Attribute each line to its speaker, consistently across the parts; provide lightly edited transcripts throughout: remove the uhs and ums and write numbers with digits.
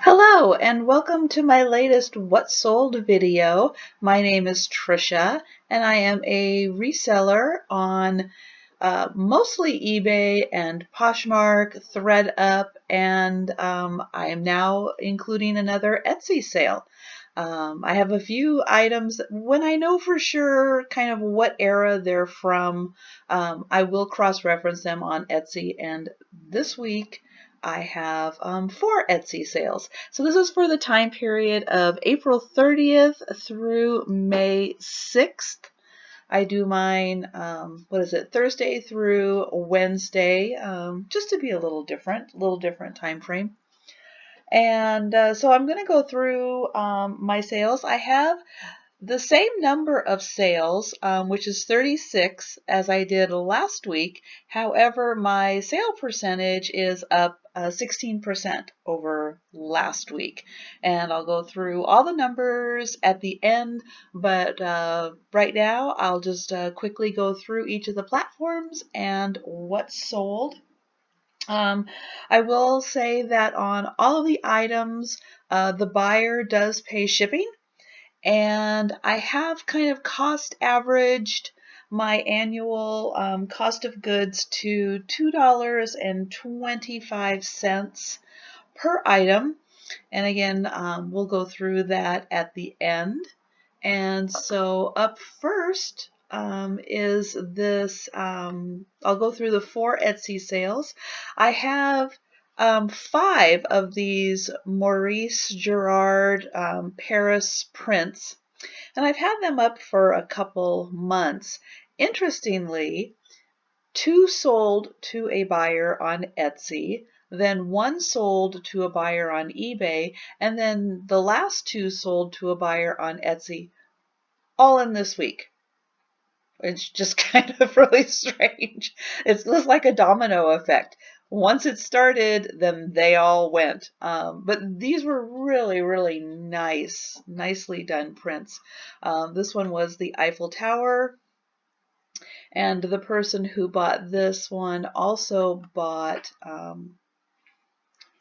Speaker 1: Hello and welcome to my latest What Sold video. My name is Trisha and I am a reseller on mostly eBay and Poshmark, Thredup, and I am now including another Etsy sale. I have a few items. When I know for sure kind of what era they're from, I will cross-reference them on Etsy, and this week I have 4 Etsy sales. So this is for the time period of April 30th through May 6th. I do mine, Thursday through Wednesday, just to be a little different time frame. And so I'm going to go through my sales. I have the same number of sales, which is 36, as I did last week. However, my sale percentage is up 16% over last week. And I'll go through all the numbers at the end, but right now I'll just quickly go through each of the platforms and what's sold. I will say that on all of the items, the buyer does pay shipping. And I have kind of cost averaged my annual cost of goods to $2.25 per item. And again, we'll go through that at the end. And so up first is this, I'll go through the 4 Etsy sales. I have 5 of these Maurice Gerard Paris prints, and I've had them up for a couple months. Interestingly, 2 sold to a buyer on Etsy, then 1 sold to a buyer on eBay, and then the last 2 sold to a buyer on Etsy, all in this week. It's just kind of really strange. It's just like a domino effect. Once it started, then they all went. But these were really, really nicely done prints. This one was the Eiffel Tower, and the person who bought this one also bought,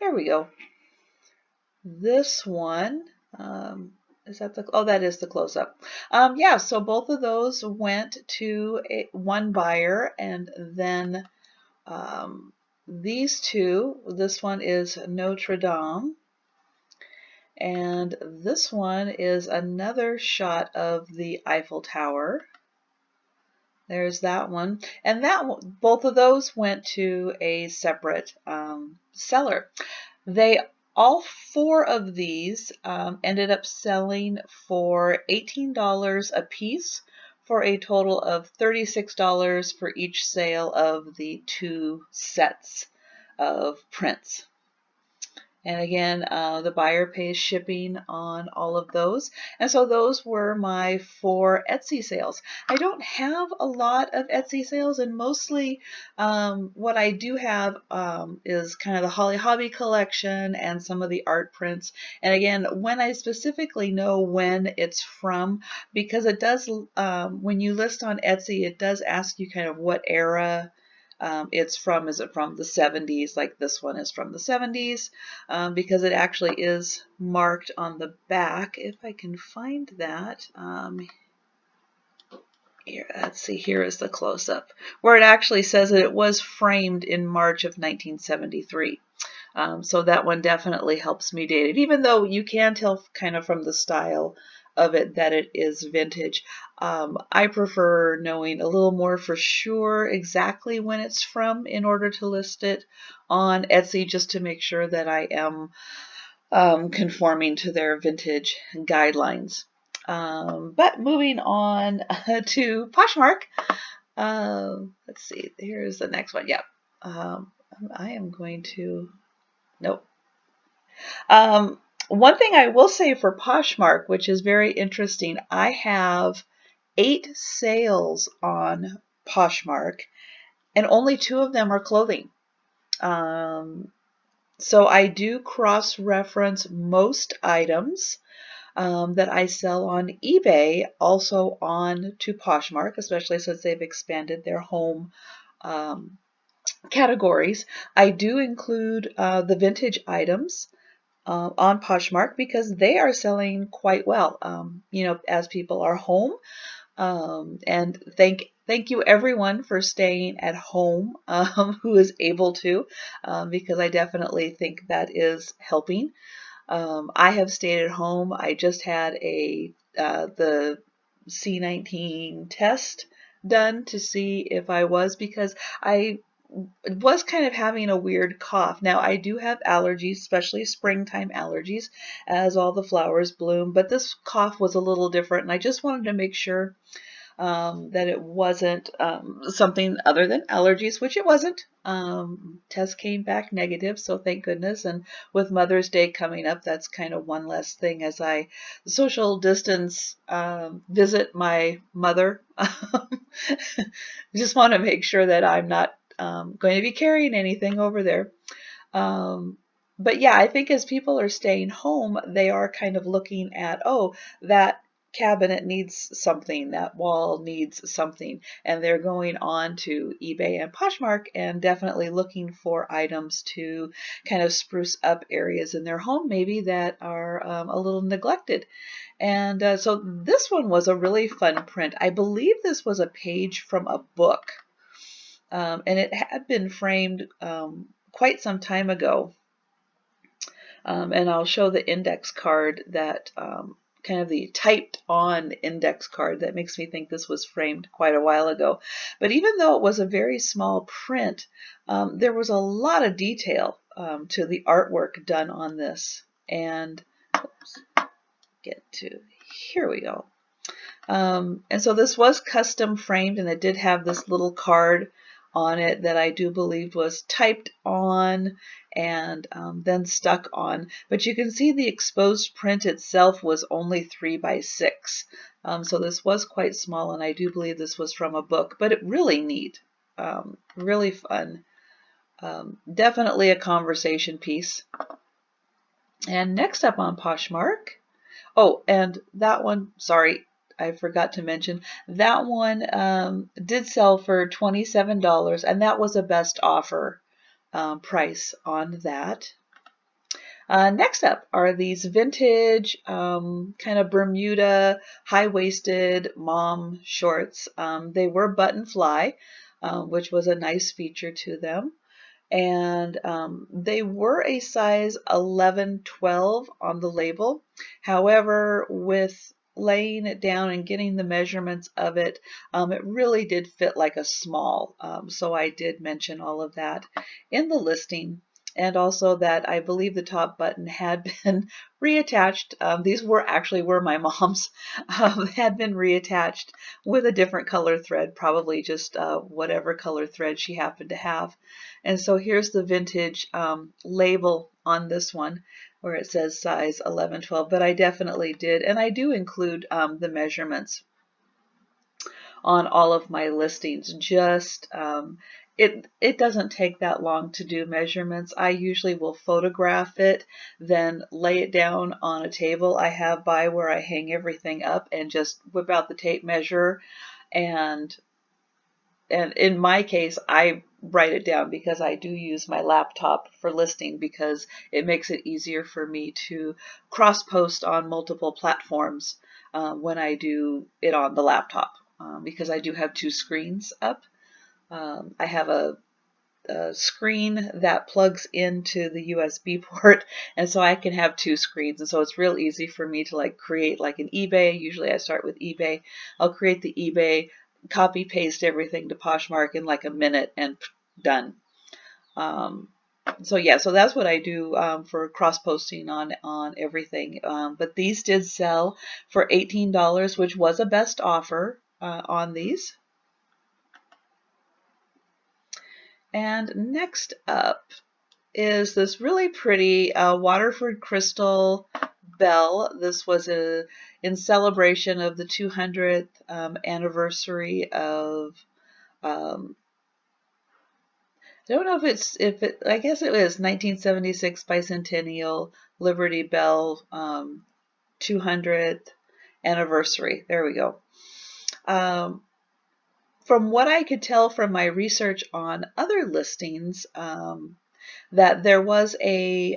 Speaker 1: there we go, this one. Is that the, oh, that is the close-up. Yeah, so both of those went to one buyer, and then these 2, this one is Notre Dame, and this one is another shot of the Eiffel Tower. There's that one, and both of those went to a separate seller. All 4 of these ended up selling for $18 a piece, for a total of $36 for each sale of the 2 sets of prints. And again, the buyer pays shipping on all of those. And so those were my 4 Etsy sales. I don't have a lot of Etsy sales, and mostly what I do have is kind of the Holly Hobby collection and some of the art prints. And again, when I specifically know when it's from, because it does, when you list on Etsy, it does ask you kind of what era it's from. Is it from the 70s? Like this one is from the 70s, because it actually is marked on the back. If I can find that. Here, let's see, here is the close-up, where it actually says that it was framed in March of 1973. So that one definitely helps me date it, even though you can tell kind of from the style of it that it is vintage. I prefer knowing a little more for sure exactly when it's from in order to list it on Etsy, just to make sure that I am conforming to their vintage guidelines. But moving on to Poshmark. Let's see, here's the next one. Yep. I am going to, nope. One thing I will say for Poshmark, which is very interesting, I have 8 sales on Poshmark, and only 2 of them are clothing. So I do cross-reference most items that I sell on eBay also on to Poshmark, especially since they've expanded their home categories. I do include the vintage items. on Poshmark because they are selling quite well. As people are home. And thank you everyone for staying at home who is able to, because I definitely think that is helping. I have stayed at home. I just had the C19 test done to see if I was, because I was kind of having a weird cough. Now, I do have allergies, especially springtime allergies, as all the flowers bloom, but this cough was a little different, and I just wanted to make sure that it wasn't something other than allergies, which it wasn't. Test came back negative, so thank goodness. And with Mother's Day coming up, that's kind of one less thing as I social distance visit my mother. Just want to make sure that I'm not going to be carrying anything over there. But yeah, I think as people are staying home, they are kind of looking at, oh, that cabinet needs something, that wall needs something, and they're going on to eBay and Poshmark and definitely looking for items to kind of spruce up areas in their home maybe that are a little neglected. And so this one was a really fun print. I believe this was a page from a book, and it had been framed quite some time ago. And I'll show the index card that kind of the typed on index card that makes me think this was framed quite a while ago. But even though it was a very small print, there was a lot of detail to the artwork done on this. And oops, here we go. And so this was custom framed, and it did have this little card on it that I do believe was typed on and then stuck on. But you can see the exposed print itself was only 3 by 6. So this was quite small, and I do believe this was from a book, but it really neat, really fun. Definitely a conversation piece. And next up on Poshmark, oh, and that one, sorry, I forgot to mention, that one did sell for $27, and that was a best offer price on that. Next up are these vintage kind of Bermuda high-waisted mom shorts. They were button fly, which was a nice feature to them. And they were a size 11-12 on the label. However, with laying it down and getting the measurements of it, it really did fit like a small. So I did mention all of that in the listing. And also that I believe the top button had been reattached. These were my mom's, had been reattached with a different color thread, probably just whatever color thread she happened to have. And so here's the vintage label on this one where it says size 11-12, but I definitely did, and I do include the measurements on all of my listings. Just it doesn't take that long to do measurements. I usually will photograph it, then lay it down on a table I have by where I hang everything up, and just whip out the tape measure. And in my case, I write it down because I do use my laptop for listing, because it makes it easier for me to cross post on multiple platforms when I do it on the laptop, because I do have 2 screens up. I have a screen that plugs into the USB port, and so I can have 2 screens, and so it's real easy for me to like create like an eBay. Usually I start with eBay. I'll create the eBay, copy paste everything to Poshmark in like a minute, and done. So yeah, so that's what I do for cross posting on everything. But these did sell for $18, which was a best offer on these. And next up is this really pretty Waterford crystal bell. This was in celebration of the 200th anniversary of, I don't know if it, I guess it was 1976 bicentennial Liberty Bell 200th anniversary. There we go. From what I could tell from my research on other listings, that there was a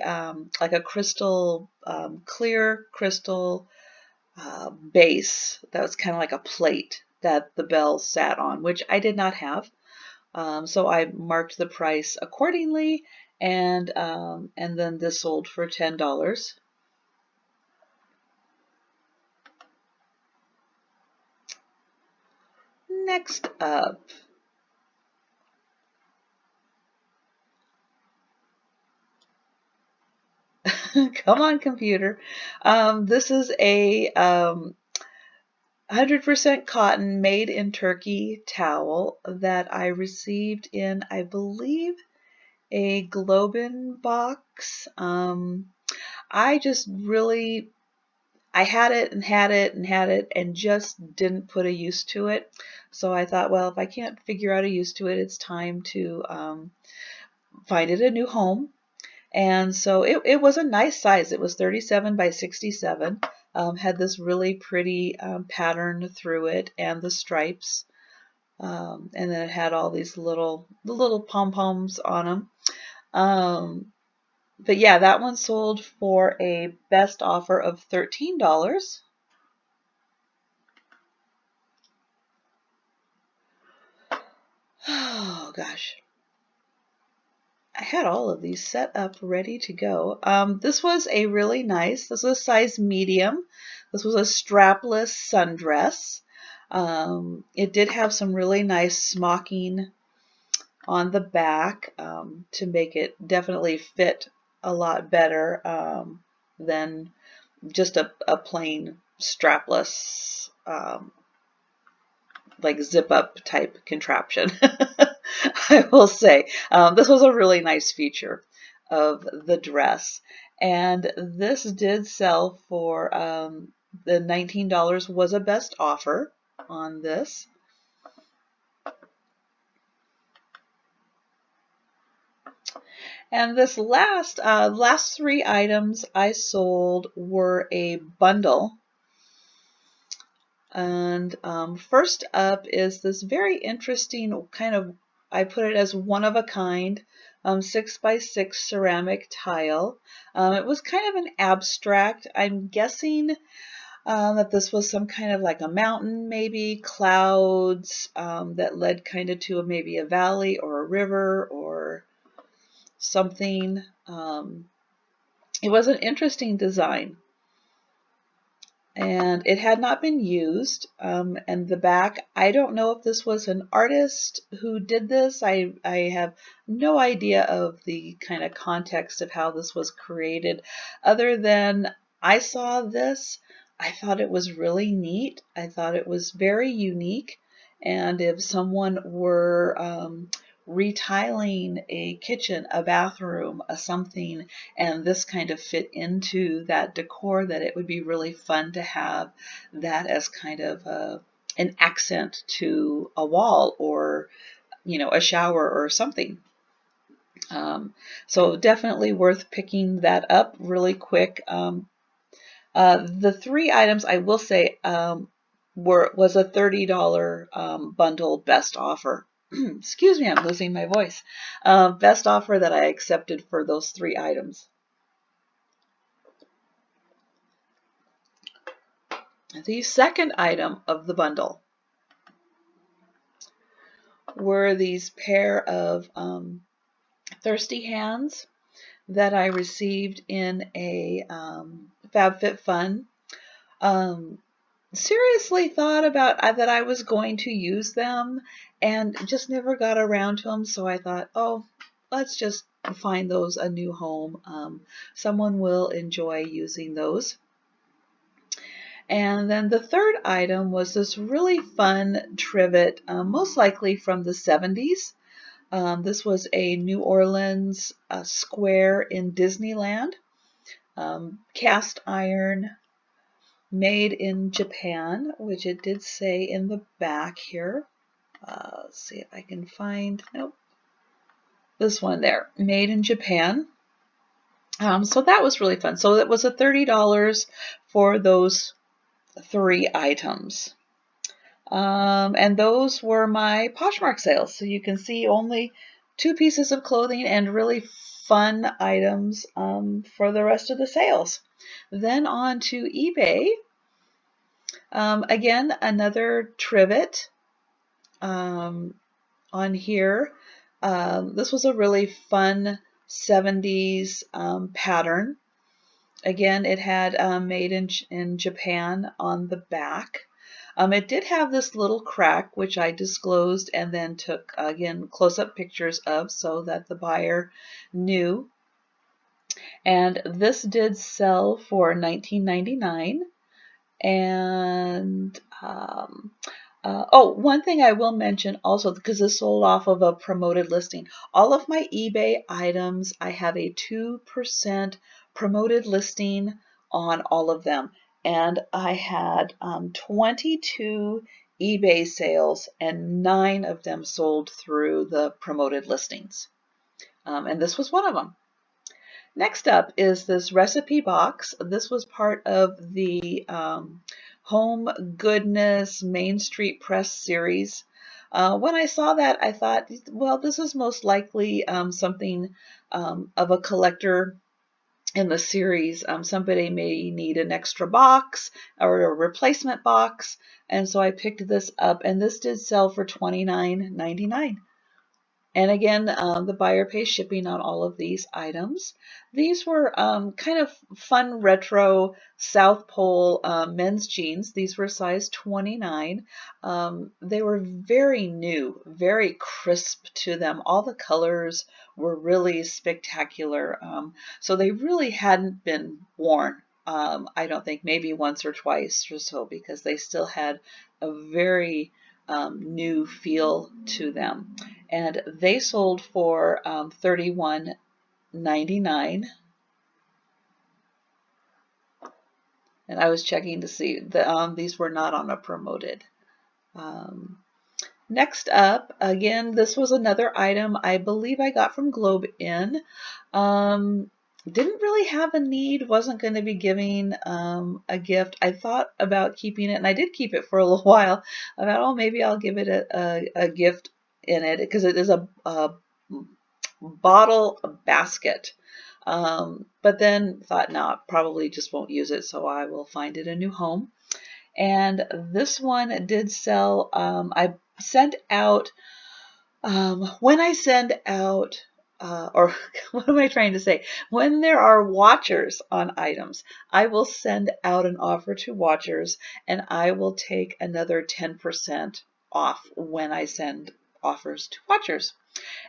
Speaker 1: like a crystal, clear crystal base that was kind of like a plate that the bell sat on, which I did not have. So I marked the price accordingly, and then this sold for $10. Next up, come on, computer. This is a 100% cotton made in Turkey towel that I received in, I believe, a Globin box. I just really, I had it and had it and had it and just didn't put a use to it. So I thought, well, if I can't figure out a use to it, it's time to find it a new home. And so it was a nice size. It was 37 by 67. Had this really pretty pattern through it and the stripes. And then it had all these the little pom-poms on them. But yeah, that one sold for a best offer of $13. Oh gosh. I had all of these set up ready to go. This was a really nice, this was a size medium. This was a strapless sundress. It did have some really nice smocking on the back to make it definitely fit a lot better than just a plain strapless like zip up type contraption. I will say this was a really nice feature of the dress, and this did sell for the $19 was a best offer on this. And this last three items I sold were a bundle. And first up is this very interesting kind of, I put it as one of a kind, 6x6 ceramic tile. It was kind of an abstract. I'm guessing that this was some kind of like a mountain, maybe clouds that led kind of to maybe a valley or a river or something. It was an interesting design. And it had not been used. And the back, I don't know if this was an artist who did this. I have no idea of the kind of context of how this was created, other than I saw this. I thought it was really neat. I thought it was very unique. And if someone were retiling a kitchen, a bathroom, a something, and this kind of fit into that decor, that it would be really fun to have that as kind of an accent to a wall or, you know, a shower or something. So definitely worth picking that up really quick. The three items I will say was a $30 bundle best offer. Excuse me, I'm losing my voice. Best offer that I accepted for those three items. The second item of the bundle were these pair of thirsty hands that I received in a FabFitFun. Seriously thought about that I was going to use them and just never got around to them, so I thought, oh, let's just find those a new home. Someone will enjoy using those. And then the third item was this really fun trivet, most likely from the 70s. This was a New Orleans square in Disneyland, cast iron, made in Japan, which it did say in the back here. Let's see if I can find, nope, this one there, made in Japan. So that was really fun. So it was a $30 for those three items. And those were my Poshmark sales. So you can see only two pieces of clothing and really fun items for the rest of the sales. Then on to eBay. Again, another trivet on here. This was a really fun 70s pattern. Again, it had made in Japan on the back. It did have this little crack, which I disclosed and then took, again, close-up pictures of so that the buyer knew. And this did sell for $19.99. And oh, one thing I will mention also, because this sold off of a promoted listing. All of my eBay items, I have a 2% promoted listing on all of them. And I had 22 eBay sales, and 9 of them sold through the promoted listings. And this was one of them. Next up is this recipe box. This was part of the Home Goodness Main Street Press series. When I saw that, I thought, well, this is most likely something of a collector in the series. Somebody may need an extra box or a replacement box, and so I picked this up, and this did sell for $29.99. And again, the buyer pays shipping on all of these items. These were kind of fun retro South Pole men's jeans. These were size 29. They were very new, very crisp to them. All the colors were really spectacular. So they really hadn't been worn. I don't think, maybe once or twice or so, because they still had a very new feel to them. And they sold for $31.99. And I was checking to see that these were not on a promoted. Next up, again, this was another item I believe I got from Globe Inn. Didn't really have a need, wasn't going to be giving a gift. I thought about keeping it, and I did keep it for a little while. I thought, oh, maybe I'll give it a gift in it, because it is a bottle basket. But then thought, no, probably just won't use it, so I will find it a new home. And this one did sell. I sent out, when I send out, or what am I trying to say? When there are watchers on items, I will send out an offer to watchers, and I will take another 10% off when I send offers to watchers.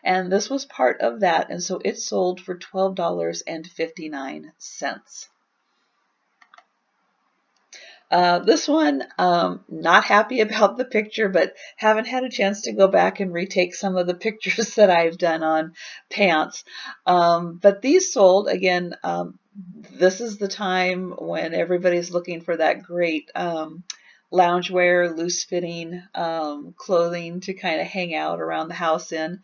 Speaker 1: And this was part of that, and so it sold for $12.59. This one, not happy about the picture, but haven't had a chance to go back and retake some of the pictures that I've done on pants. But these sold, again, this is the time when everybody's looking for that great loungewear, loose-fitting clothing to kind of hang out around the house in.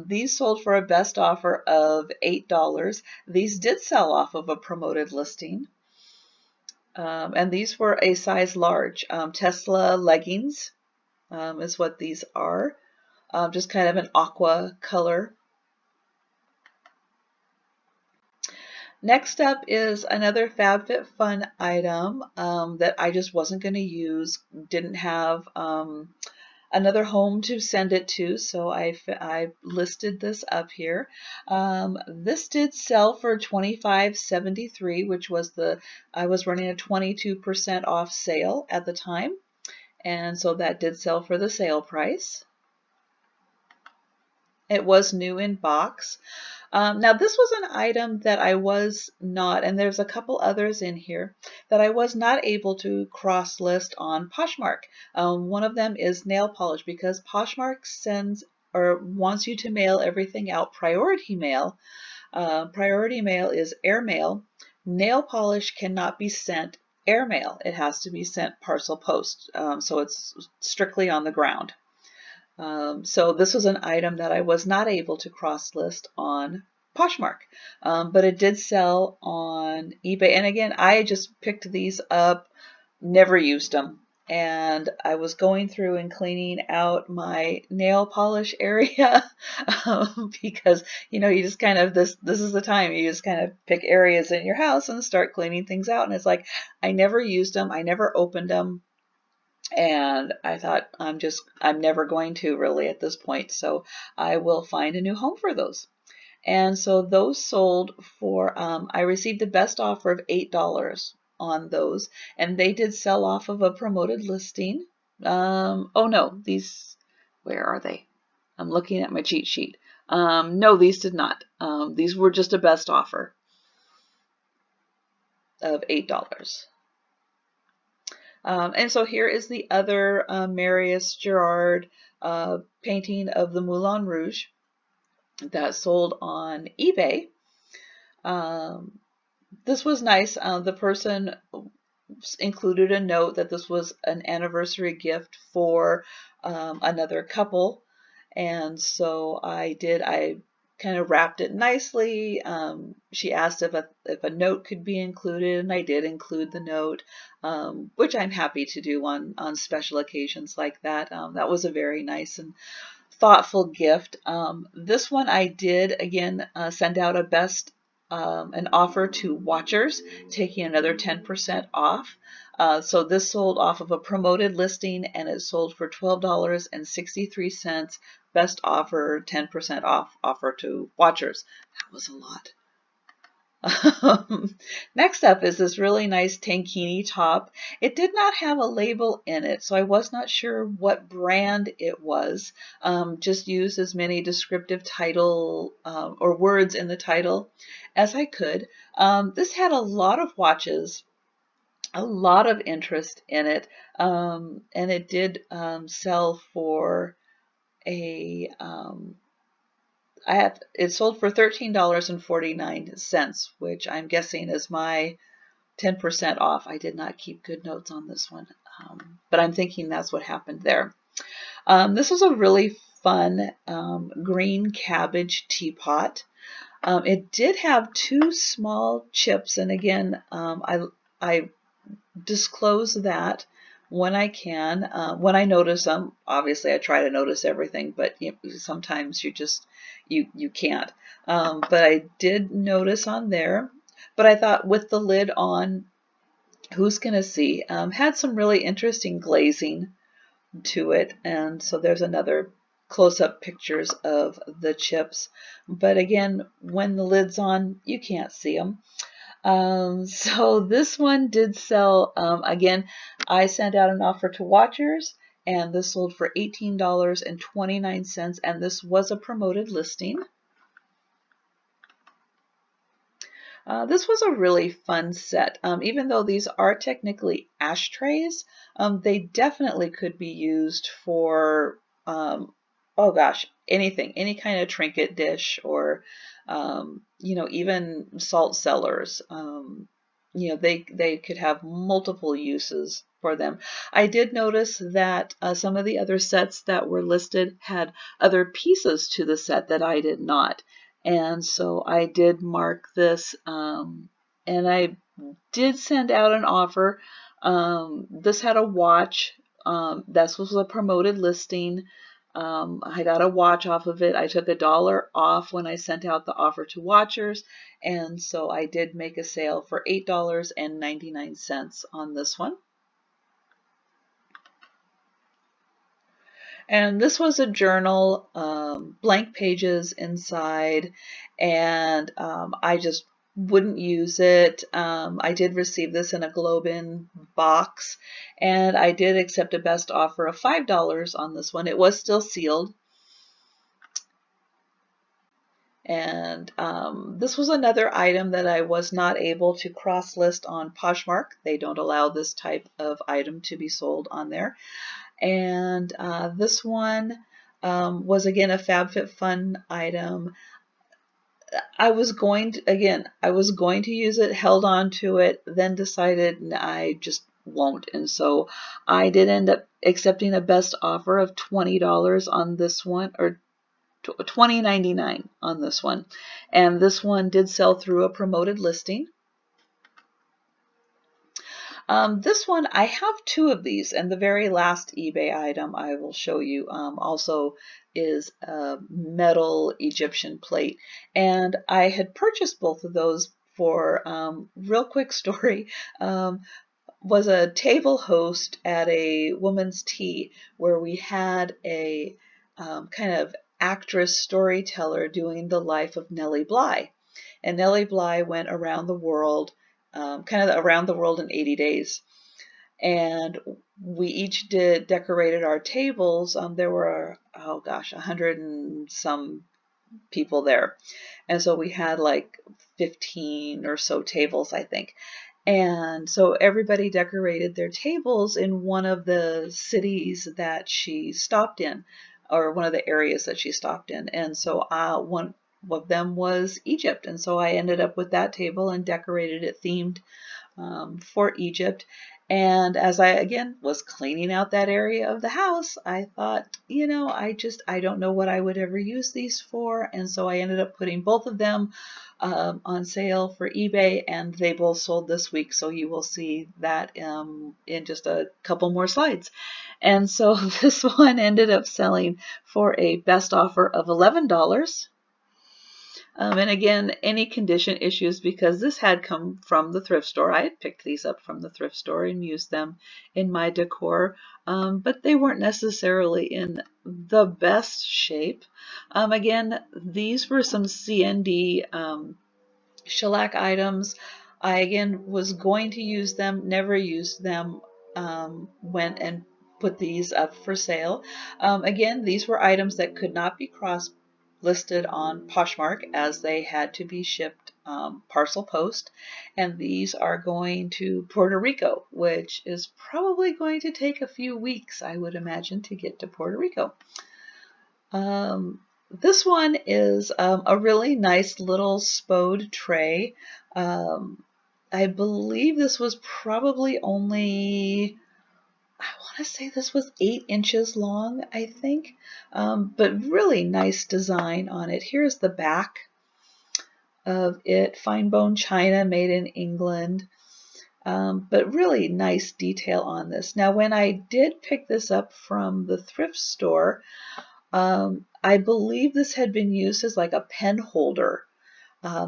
Speaker 1: These sold for a best offer of $8. These did sell off of a promoted listing. And these were a size large. Tesla leggings is what these are. Just kind of an aqua color. Next up is another FabFitFun item that I just wasn't going to use. Didn't have another home to send it to, so I listed this up here. This did sell for $25.73, which was I was running a 22% off sale at the time, and so that did sell for the sale price. It was new in box. Now this was an item that I was not, and there's a couple others in here, that I was not able to cross list on Poshmark. One of them is nail polish, because Poshmark sends or wants you to mail everything out priority mail. Priority mail is airmail. Nail polish cannot be sent airmail. It has to be sent parcel post, so it's strictly on the ground. So this was an item that I was not able to cross list on Poshmark, but it did sell on eBay. And again, I just picked these up, never used them. and I was going through and cleaning out my nail polish area because you know, you just kind of this is the time you just kind of pick areas in your house and start cleaning things out, and it's like I never used them, I never opened them, and I thought I'm never going to really at this point, so I will find a new home for those. And so those sold for, I received the best offer of $8 on those, and they did sell off of a promoted listing. Oh no, these, where are they? I'm looking at my cheat sheet. No, these did not. These were just a best offer of $8. And so here is the other Marius Gerard painting of the Moulin Rouge that sold on eBay. This was nice. The person included a note that this was an anniversary gift for another couple, and so I kind of wrapped it nicely. She asked if a note could be included, and I did include the note, which I'm happy to do on special occasions like that. That was a very nice and thoughtful gift. This one I did again send out an offer to watchers, taking another 10% off. So this sold off of a promoted listing, and it sold for $12.63. Best offer, 10% off offer to watchers. That was a lot. Next up is this really nice tankini top. It did not have a label in it, so I was not sure what brand it was. Just used as many descriptive title or words in the title as I could. This had a lot of watches, a lot of interest in it, and it did sell for a it sold for $13.49, which I'm guessing is my 10% off. I did not keep good notes on this one, but I'm thinking that's what happened there. This was a really fun green cabbage teapot. It did have two small chips, and again, I disclose that when I can, when I notice them. Obviously, I try to notice everything, but sometimes you can't. But I did notice on there. But I thought with the lid on, who's gonna see? Had some really interesting glazing to it, and so there's another close-up pictures of the chips. But again, when the lid's on, you can't see them. So this one did sell. Again, I sent out an offer to watchers, and this sold for $18.29, and this was a promoted listing. This was a really fun set. Even though these are technically ashtrays, they definitely could be used for, oh gosh, anything, any kind of trinket dish, or even salt cellars. They could have multiple uses for them. I did notice that some of the other sets that were listed had other pieces to the set that I did not. And so I did mark this, and I did send out an offer. This had a watch. This was a promoted listing. I got a watch off of it. I took $1 off when I sent out the offer to watchers, and so I did make a sale for $8.99 on this one. And this was a journal, blank pages inside, and I just wouldn't use it. I did receive this in a Globin box, and I did accept a best offer of $5 on this one. It was still sealed. And this was another item that I was not able to cross-list on Poshmark. They don't allow this type of item to be sold on there. And this one was again a FabFitFun item. I was going to use it, held on to it, then decided I just won't. And so I did end up accepting a best offer of $20 on this one, or $20.99 on this one. And this one did sell through a promoted listing. This one, I have two of these, and the very last eBay item I will show you also is a metal Egyptian plate. And I had purchased both of those for, real quick story, was a table host at a woman's tea where we had a kind of actress storyteller doing the life of Nellie Bly. And Nellie Bly went around the world, kind of around the world in 80 days. And we each decorated our tables. There were, oh gosh, 100 and some people there. And so we had like 15 or so tables, I think. And so everybody decorated their tables in one of the cities that she stopped in, or one of the areas that she stopped in. And so one of them was Egypt. And so I ended up with that table and decorated it themed for Egypt. And as I, again, was cleaning out that area of the house, I thought, I don't know what I would ever use these for. And so I ended up putting both of them on sale for eBay, and they both sold this week. So you will see that in just a couple more slides. And so this one ended up selling for a best offer of $11. And again, any condition issues, because this had come from the thrift store. I had picked these up from the thrift store and used them in my decor, but they weren't necessarily in the best shape. Again, these were some CND shellac items. I, again, was going to use them, never used them, went and put these up for sale. Again, these were items that could not be cross listed on Poshmark as they had to be shipped parcel post, and these are going to Puerto Rico, which is probably going to take a few weeks, I would imagine, to get to Puerto Rico. This one is a really nice little spode tray. I believe this was probably only, I want to say this was 8 inches long, I think, but really nice design on it. Here's the back of it, fine bone china made in England, but really nice detail on this. Now, when I did pick this up from the thrift store, I believe this had been used as like a pen holder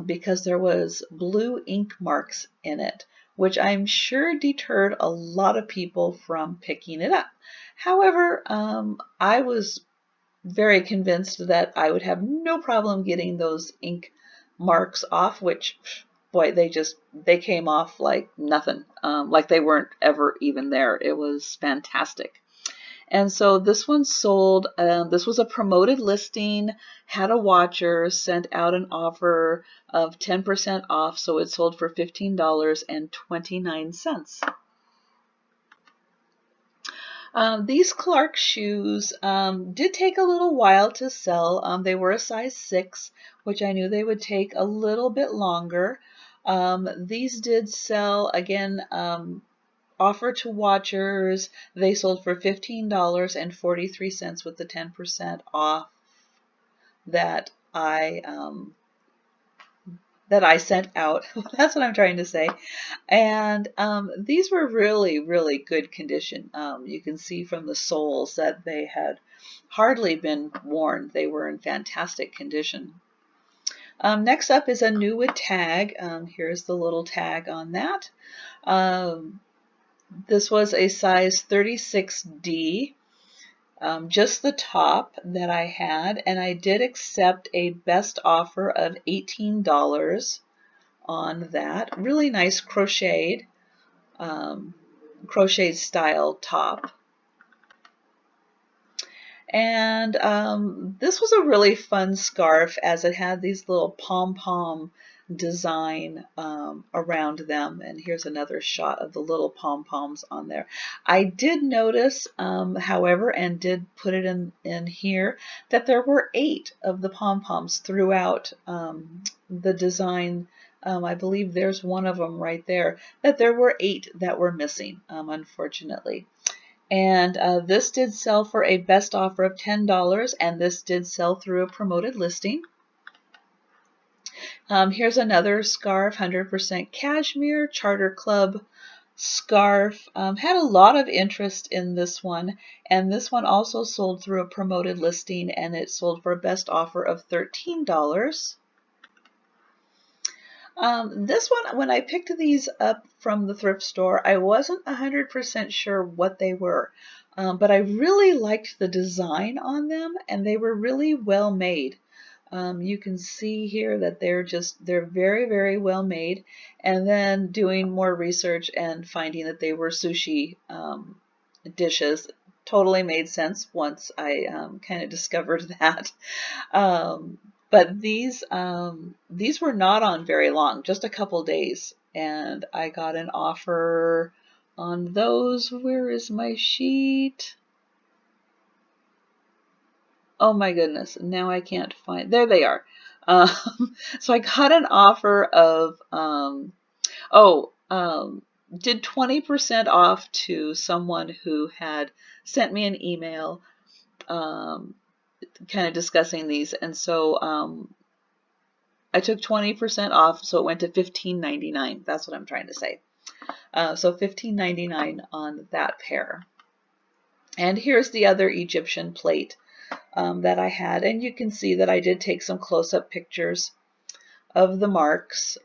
Speaker 1: because there was blue ink marks in it, which I'm sure deterred a lot of people from picking it up. However, I was very convinced that I would have no problem getting those ink marks off, which, boy, they came off like nothing, like they weren't ever even there. It was fantastic. And so this one sold, this was a promoted listing, had a watcher, sent out an offer of 10% off, so it sold for $15.29. These Clark shoes did take a little while to sell. They were a size 6, which I knew they would take a little bit longer. These did sell, again, offer to watchers. They sold for $15.43 with the 10% off that I sent out. That's what I'm trying to say. And these were really, really good condition. You can see from the soles that they had hardly been worn. They were in fantastic condition. Next up is a new with tag. Here's the little tag on that. This was a size 36D, just the top that I had, and I did accept a best offer of $18 on that. Really nice crocheted style top. And this was a really fun scarf, as it had these little pom-pom design around them. And here's another shot of the little pom-poms on there. I did notice, however, and did put it in here, that there were 8 of the pom-poms throughout the design. I believe there's one of them right there, that there were 8 that were missing, unfortunately. And this did sell for a best offer of $10, and this did sell through a promoted listing. Here's another scarf, 100% cashmere, Charter Club scarf. Had a lot of interest in this one, and this one also sold through a promoted listing, and it sold for a best offer of $13. This one, when I picked these up from the thrift store, I wasn't 100% sure what they were, but I really liked the design on them, and they were really well made. You can see here that they're very, very well made, and then doing more research and finding that they were sushi dishes totally made sense once I kind of discovered that. But these were not on very long, just a couple days, and I got an offer on those. Where is my sheet? Oh my goodness, now I can't find, there they are. So I got an offer of, did 20% off to someone who had sent me an email kind of discussing these. And so I took 20% off, so it went to $15.99. That's what I'm trying to say. So $15.99 on that pair. And here's the other Egyptian plate that I had, and you can see that I did take some close-up pictures of the marks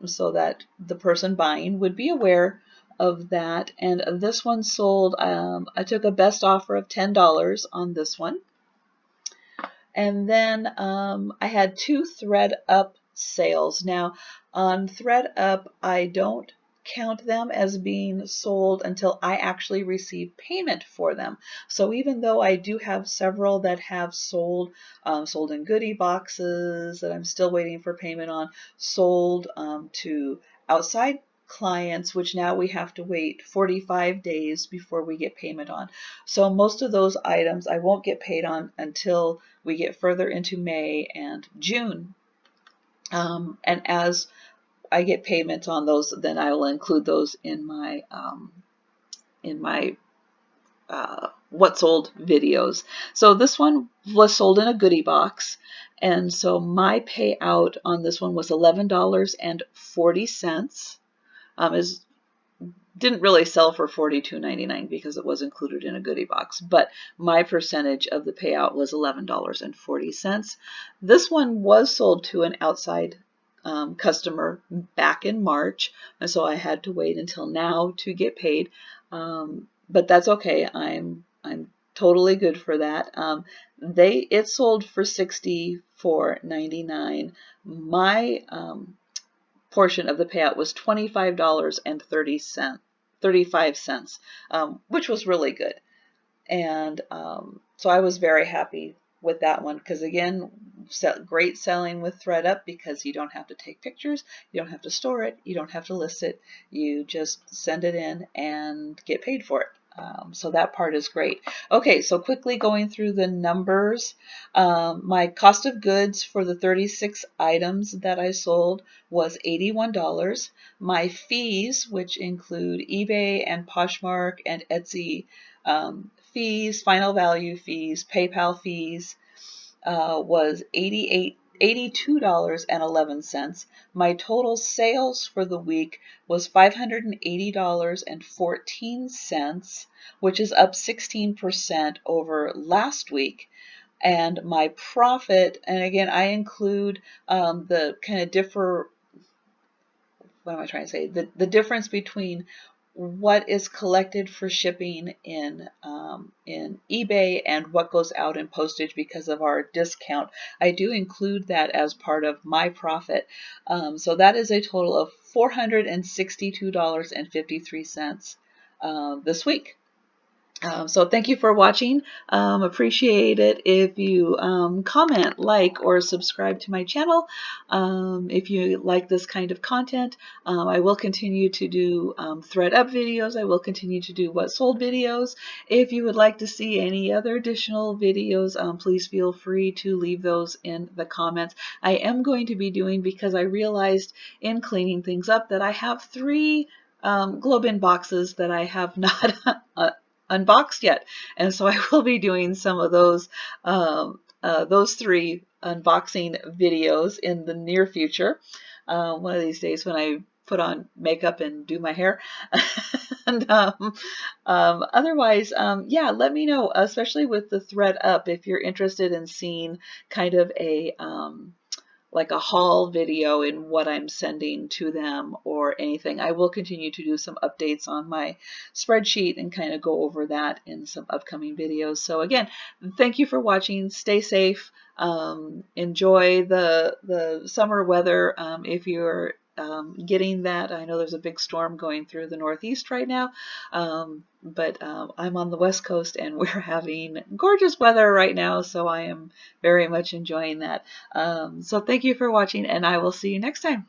Speaker 1: so that the person buying would be aware of that. And this one sold, I took a best offer of $10 on this one. And then I had 2 Thredup sales. Now on Thredup, I don't count them as being sold until I actually receive payment for them. So even though I do have several that have sold, sold in goodie boxes that I'm still waiting for payment on, sold to outside clients, which now we have to wait 45 days before we get payment on. So most of those items I won't get paid on until we get further into May and June. And as I get payments on those, then I will include those in my what sold videos. So this one was sold in a goodie box, and so my payout on this one was $11.40. Didn't really sell for $42.99 because it was included in a goodie box, but my percentage of the payout was $11.40. This one was sold to an outside customer back in March, and so I had to wait until now to get paid. But that's okay. I'm totally good for that. It sold for $64.99. My portion of the payout was $25.35, which was really good. And so I was very happy with that one because, again, great selling with Thredup because you don't have to take pictures, you don't have to store it, you don't have to list it, you just send it in and get paid for it. So that part is great. Okay, so quickly going through the numbers. My cost of goods for the 36 items that I sold was $81. My fees, which include eBay and Poshmark and Etsy fees, final value fees, PayPal fees, was $82.11. My total sales for the week was $580.14, which is up 16% over last week. And my profit, and again, I include the kind of what am I trying to say? The difference between what is collected for shipping in eBay and what goes out in postage because of our discount. I do include that as part of my profit. So that is a total of $462.53 this week. So thank you for watching. Appreciate it if you comment, like, or subscribe to my channel. If you like this kind of content, I will continue to do Thredup videos. I will continue to do what sold videos. If you would like to see any other additional videos, please feel free to leave those in the comments. I am going to be doing, because I realized in cleaning things up that I have 3 globe in boxes that I have not unboxed yet, and so I will be doing some of those 3 unboxing videos in the near future. One of these days when I put on makeup and do my hair. And otherwise, yeah, let me know, especially with the Thredup, if you're interested in seeing kind of a like a haul video in what I'm sending to them or anything. I will continue to do some updates on my spreadsheet and kind of go over that in some upcoming videos. So again, thank you for watching. Stay safe. Enjoy the summer weather. If you're getting that, I know there's a big storm going through the Northeast right now, but I'm on the West Coast and we're having gorgeous weather right now, so I am very much enjoying that. So thank you for watching, and I will see you next time.